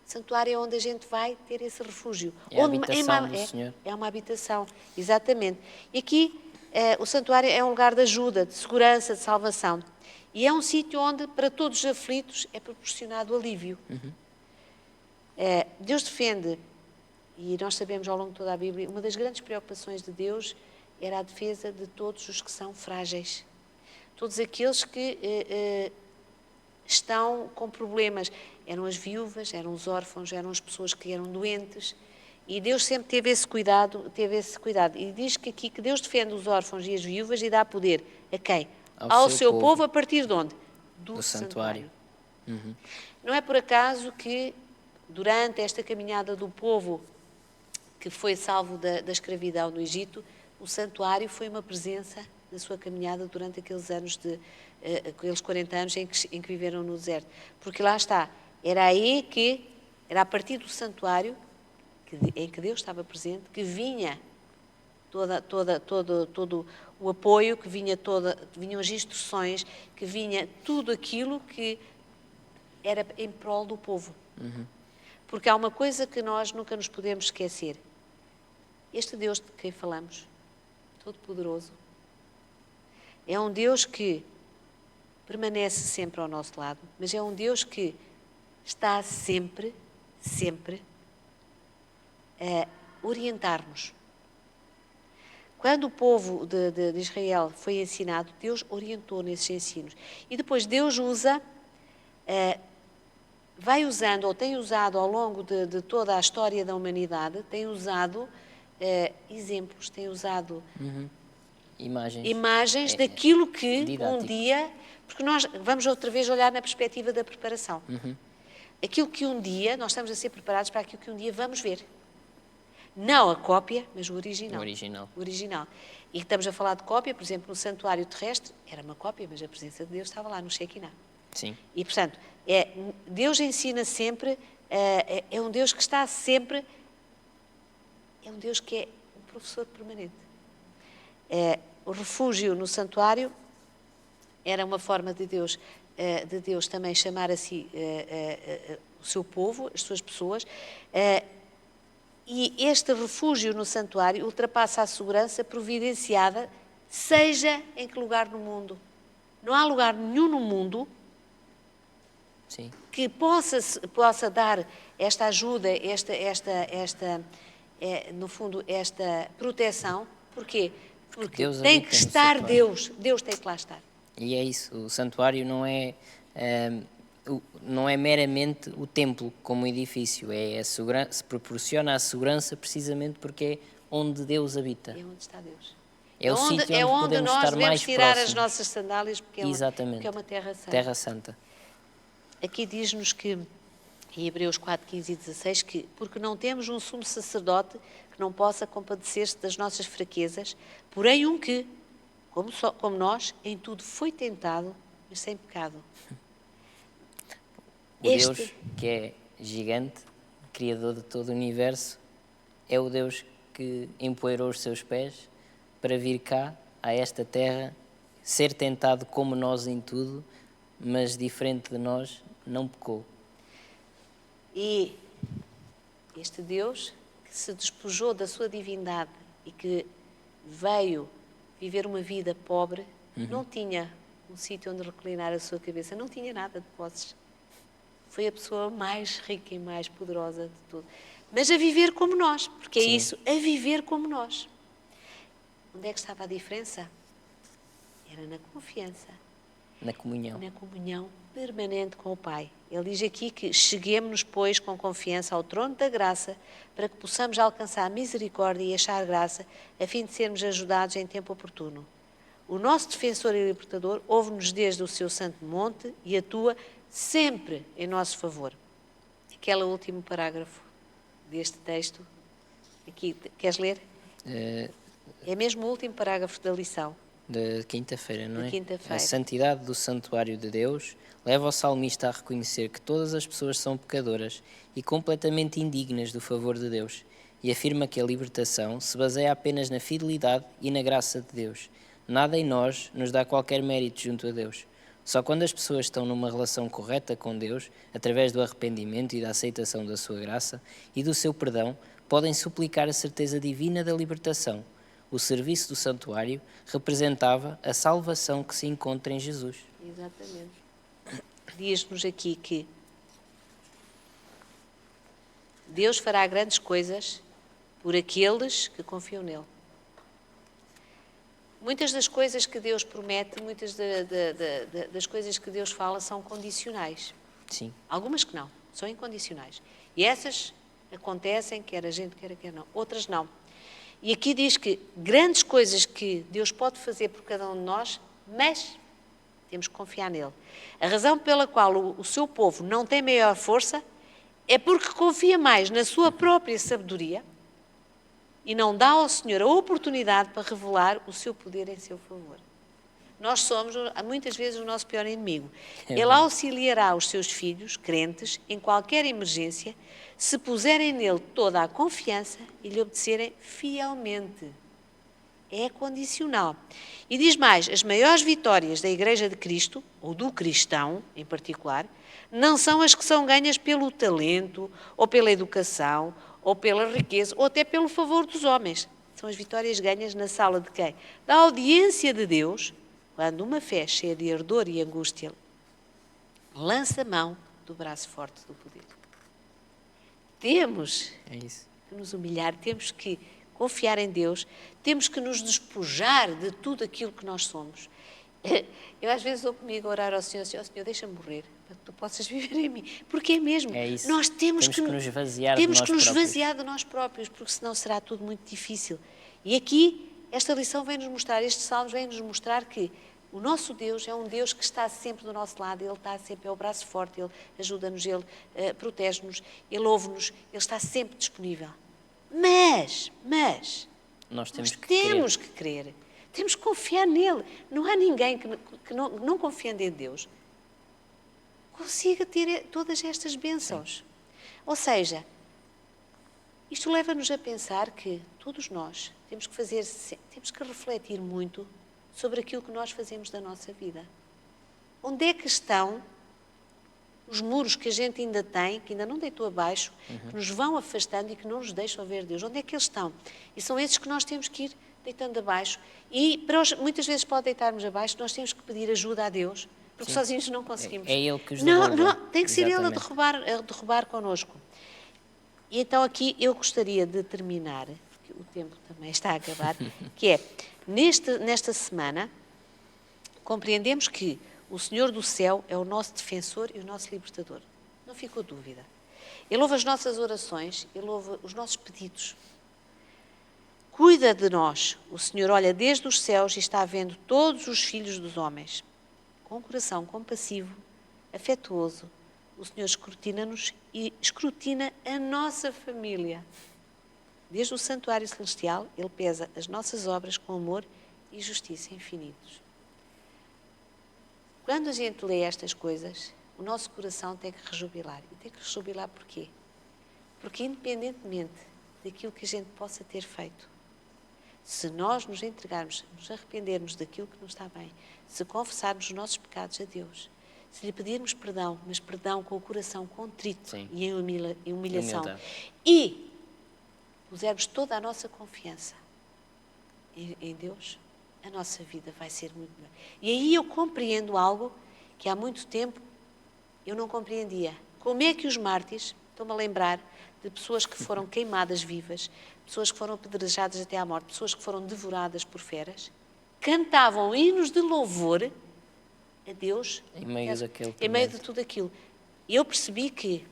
Santuário é onde a gente vai ter esse refúgio. É a habitação do Senhor. É uma habitação, exatamente. E aqui o santuário é um lugar de ajuda, de segurança, de salvação. E é um sítio onde, para todos os aflitos, é proporcionado alívio. Deus defende, e nós sabemos ao longo de toda a Bíblia, uma das grandes preocupações de Deus era a defesa de todos os que são frágeis. Todos aqueles que estão com problemas. Eram as viúvas, eram os órfãos, eram as pessoas que eram doentes. E Deus sempre teve esse cuidado. E diz que aqui que Deus defende os órfãos e as viúvas e dá poder a quem? Ao seu povo a partir de onde? Do santuário. Não é por acaso que, durante esta caminhada do povo que foi salvo da escravidão no Egito, o santuário foi uma presença na sua caminhada durante aqueles anos, aqueles 40 anos em que viveram no deserto. Porque lá está, era a partir do santuário em que Deus estava presente, que vinha todo o apoio, que vinham as instruções, que vinha tudo aquilo que era em prol do povo. Porque há uma coisa que nós nunca nos podemos esquecer. Este Deus de quem falamos, Todo-Poderoso, é um Deus que permanece sempre ao nosso lado, mas é um Deus que está sempre a orientar-nos. Quando o povo de Israel foi ensinado, Deus orientou nesses ensinos. E depois Deus vai usando, ou tem usado ao longo de toda a história da humanidade, tem usado exemplos, tem usado imagens daquilo que didático. um dia... Porque nós vamos outra vez olhar na perspectiva da preparação. aquilo que um dia, nós estamos a ser preparados para aquilo que um dia vamos ver. Não a cópia, mas o original. O original. E estamos a falar de cópia, por exemplo, no santuário terrestre, era uma cópia, mas a presença de Deus estava lá no Shekinah. Sim. E, portanto, Deus ensina sempre, é um Deus que está sempre, é um Deus que é um professor permanente. O refúgio no santuário era uma forma de Deus também chamar a si o seu povo, as suas pessoas, e este refúgio no santuário ultrapassa a segurança providenciada, seja em que lugar no mundo. Não há lugar nenhum no mundo Sim. que possa dar esta ajuda, no fundo, esta proteção. Porquê? Porque Deus tem habita que no estar santuário. Deus tem que lá estar. E é isso, o santuário não é meramente o templo como edifício, se proporciona a segurança precisamente porque é onde Deus habita. É onde está Deus. É o sítio onde podemos nós estar devemos mais tirar próximos. as nossas sandálias, porque Exatamente. é uma terra santa. Terra Santa. Aqui diz-nos que, em Hebreus 4, 15 e 16, que porque não temos um sumo sacerdote que não possa compadecer-se das nossas fraquezas, porém um que, como nós, em tudo foi tentado, mas sem pecado. O Deus que é gigante, criador de todo o universo, é o Deus que empoeirou os seus pés para vir cá, a esta terra, ser tentado como nós em tudo, mas diferente de nós, não pecou. E este Deus que se despojou da sua divindade e que veio viver uma vida pobre, não tinha um sítio onde reclinar a sua cabeça, não tinha nada de posses. Foi a pessoa mais rica e mais poderosa de tudo. Mas a viver como nós, porque Sim. é isso, a viver como nós. Onde é que estava a diferença? Era na confiança. Na comunhão. Na comunhão permanente com o Pai. Ele diz aqui que cheguemos-nos, pois, com confiança ao trono da graça, para que possamos alcançar misericórdia e achar graça, a fim de sermos ajudados em tempo oportuno. O nosso defensor e libertador ouve-nos desde o seu santo monte e atua sempre em nosso favor. Aquele último parágrafo deste texto, aqui, queres ler? É mesmo o último parágrafo da lição. Da quinta-feira, não é? Da quinta-feira. A santidade do santuário de Deus leva o salmista a reconhecer que todas as pessoas são pecadoras e completamente indignas do favor de Deus, e afirma que a libertação se baseia apenas na fidelidade e na graça de Deus. Nada em nós nos dá qualquer mérito junto a Deus. Só quando as pessoas estão numa relação correta com Deus, através do arrependimento e da aceitação da sua graça e do seu perdão, podem suplicar a certeza divina da libertação. O serviço do santuário representava a salvação que se encontra em Jesus. Exatamente. Diz-nos aqui que Deus fará grandes coisas por aqueles que confiam nele. Muitas das coisas que Deus promete, muitas das coisas que Deus fala são condicionais. Sim. Algumas que não, são incondicionais. E essas acontecem, quer a gente quer não. Outras não. E aqui diz que grandes coisas que Deus pode fazer por cada um de nós, mas temos que confiar nele. A razão pela qual o seu povo não tem maior força é porque confia mais na sua própria sabedoria e não dá ao Senhor a oportunidade para revelar o seu poder em seu favor. Nós somos, muitas vezes, o nosso pior inimigo. Ele auxiliará os seus filhos, crentes, em qualquer emergência, se puserem nele toda a confiança e lhe obedecerem fielmente. É condicional. E diz mais, as maiores vitórias da Igreja de Cristo, ou do cristão em particular, não são as que são ganhas pelo talento, ou pela educação, ou pela riqueza, ou até pelo favor dos homens. São as vitórias ganhas na sala de quem? Da audiência de Deus, quando uma fé cheia de ardor e angústia lança mão do braço forte do poder. Temos que nos humilhar, temos que confiar em Deus, temos que nos despojar de tudo aquilo que nós somos. Eu às vezes vou comigo a orar ao Senhor, Senhor, Deixa-me morrer, para que Tu possas viver em mim. Porque é mesmo. É isso. Nós temos que nos esvaziar esvaziar de nós próprios, porque senão será tudo muito difícil. E aqui, esta lição vem-nos mostrar, estes salmos vêm-nos mostrar que O nosso Deus é um Deus que está sempre do nosso lado, Ele está sempre, é o braço forte, Ele ajuda-nos, Ele protege-nos, Ele ouve-nos, Ele está sempre disponível. Mas Nós temos que crer, temos que confiar nele. Não há ninguém que não confiando em Deus consiga ter todas estas bênçãos. Ou seja, isto leva-nos a pensar que todos nós temos que refletir muito sobre aquilo que nós fazemos da nossa vida. Onde é que estão os muros que a gente ainda tem, que ainda não deitou abaixo, que nos vão afastando e que não nos deixam ver Deus? Onde é que eles estão? E são esses que nós temos que ir deitando abaixo. E muitas vezes pode deitarmos abaixo, nós temos que pedir ajuda a Deus, porque sozinhos não conseguimos. É Ele que os derruba. Não, tem que ser Ele Exatamente. a derrubar connosco. E então aqui eu gostaria de terminar, porque o tempo também está a acabar, que é, nesta semana, compreendemos que o Senhor do céu é o nosso defensor e o nosso libertador. Não ficou dúvida. Ele ouve as nossas orações, Ele ouve os nossos pedidos. Cuida de nós. O Senhor olha desde os céus e está vendo todos os filhos dos homens. Com um coração compassivo, afetuoso, o Senhor escrutina-nos e escrutina a nossa família. Desde o santuário celestial, Ele pesa as nossas obras com amor e justiça infinitos. Quando a gente lê estas coisas, o nosso coração tem que rejubilar. E tem que rejubilar porquê? Porque independentemente daquilo que a gente possa ter feito, se nós nos entregarmos, nos arrependermos daquilo que não está bem, se confessarmos os nossos pecados a Deus, se lhe pedirmos perdão, mas perdão com o coração contrito Sim. e em humilhação, Humildade. e pusermos toda a nossa confiança em Deus, a nossa vida vai ser muito melhor. E aí eu compreendo algo que há muito tempo eu não compreendia. Como é que os mártires, estou-me a lembrar de pessoas que foram queimadas vivas, pessoas que foram apedrejadas até à morte, pessoas que foram devoradas por feras, cantavam hinos de louvor a Deus Em meio daquele em meio de tormento. tudo aquilo. E eu percebi que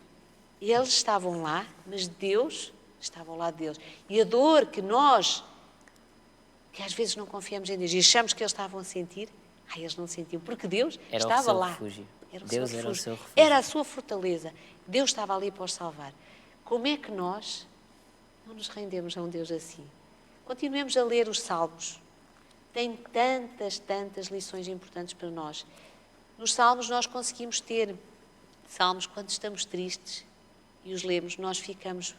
eles estavam lá, mas Deus estava ao lado deles. E a dor que nós, que às vezes não confiamos em Deus e achamos que eles estavam a sentir, eles não sentiam, porque Deus Era o estava seu lá. refúgio. Era o Deus seu era o refúgio. seu refúgio. Era a sua fortaleza. Deus estava ali para os salvar. Como é que nós não nos rendemos a um Deus assim? Continuemos a ler os Salmos. Tem tantas lições importantes para nós. Nos Salmos nós conseguimos ter Salmos quando estamos tristes e os lemos, nós ficamos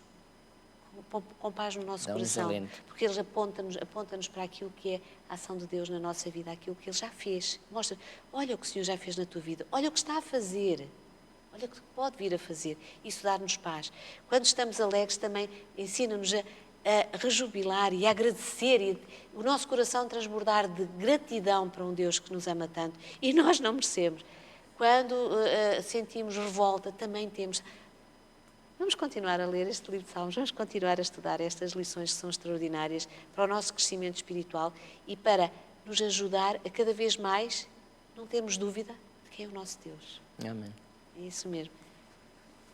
com paz no nosso Dá-nos coração, alento. porque eles apontam-nos para aquilo que é a ação de Deus na nossa vida, aquilo que Ele já fez. Mostra, olha o que o Senhor já fez na tua vida, olha o que está a fazer, olha o que pode vir a fazer. Isso dá-nos paz. Quando estamos alegres também ensina-nos a rejubilar e a agradecer e o nosso coração transbordar de gratidão para um Deus que nos ama tanto e nós não merecemos. Quando sentimos revolta, também temos... Vamos continuar a ler este livro de Salmos, vamos continuar a estudar estas lições que são extraordinárias para o nosso crescimento espiritual e para nos ajudar a cada vez mais não termos dúvida de quem é o nosso Deus. Amém. É isso mesmo.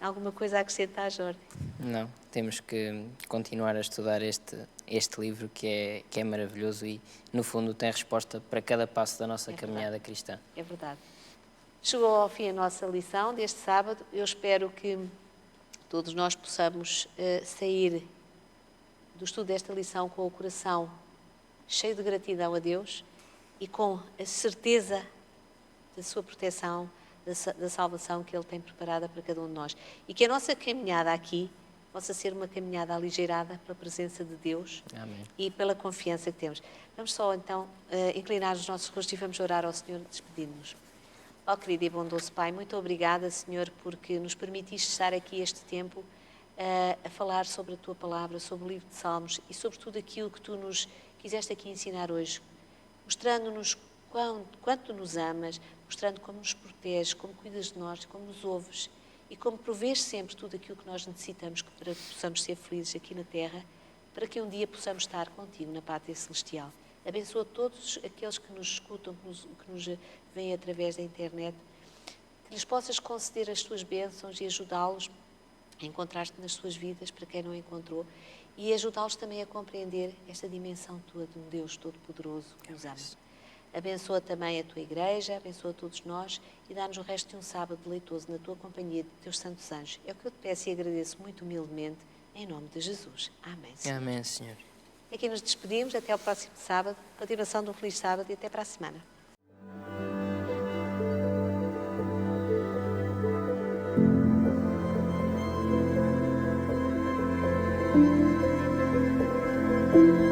Alguma coisa a acrescentar, Jorge? Não, temos que continuar a estudar este livro que é maravilhoso e, no fundo, tem resposta para cada passo da nossa caminhada cristã. É verdade. Chegou ao fim a nossa lição deste sábado. Eu espero que todos nós possamos sair do estudo desta lição com o coração cheio de gratidão a Deus e com a certeza da sua proteção, da salvação que Ele tem preparada para cada um de nós. E que a nossa caminhada aqui possa ser uma caminhada aligeirada pela presença de Deus. Amém. E pela confiança que temos. Vamos só então inclinar os nossos rostos e vamos orar ao Senhor despedindo-nos. Ó querido e bondoso Pai, muito obrigada, Senhor, porque nos permitiste estar aqui este tempo a falar sobre a Tua Palavra, sobre o livro de Salmos e sobre tudo aquilo que Tu nos quiseste aqui ensinar hoje, mostrando-nos quanto Tu nos amas, mostrando como nos proteges, como cuidas de nós, como nos ouves e como provês sempre tudo aquilo que nós necessitamos para que possamos ser felizes aqui na Terra, para que um dia possamos estar contigo na Pátria Celestial. Abençoa todos aqueles que nos escutam, que nos veem através da internet, que lhes possas conceder as tuas bênçãos e ajudá-los a encontrar-te nas suas vidas, para quem não encontrou, e ajudá-los também a compreender esta dimensão tua de um Deus Todo-Poderoso que nos ama. Abençoa também a tua igreja, abençoa todos nós e dá-nos o resto de um sábado deleitoso na tua companhia de teus santos anjos. É o que eu te peço e agradeço muito humildemente, em nome de Jesus. Amém, Senhor. Amém, Senhor. Aqui nos despedimos, até ao próximo sábado. Continuação de um feliz sábado e até para a semana. Thank you.